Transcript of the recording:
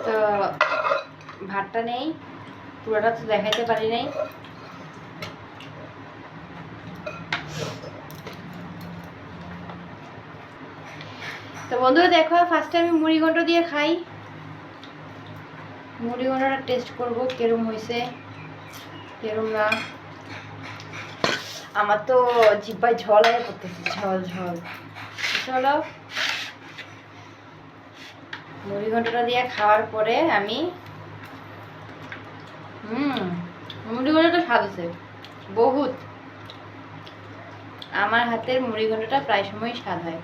তো ভাতটা নেই, পুরোটা তো দেখাইতে পারি নাই। তো বন্ধুরা দেখো, ফার্স্টে আমি মুড়ি ঘন্ট দিয়ে খাই। মুড়ি ঘন্টটা টেস্ট করবো কেরম হয়েছে কেরম না। আমার তো জিব্বায় ঝল হয়ে পড়তেছে, ঝল ঝল। চলো মুড়ি ঘন্টটা দিয়ে খাওয়ার পরে আমি মুড়ি ঘন্টটা স্বাদ আছে বহুত। আমার হাতের মুড়ি ঘন্টটা প্রায় সময় স্বাদ হয়।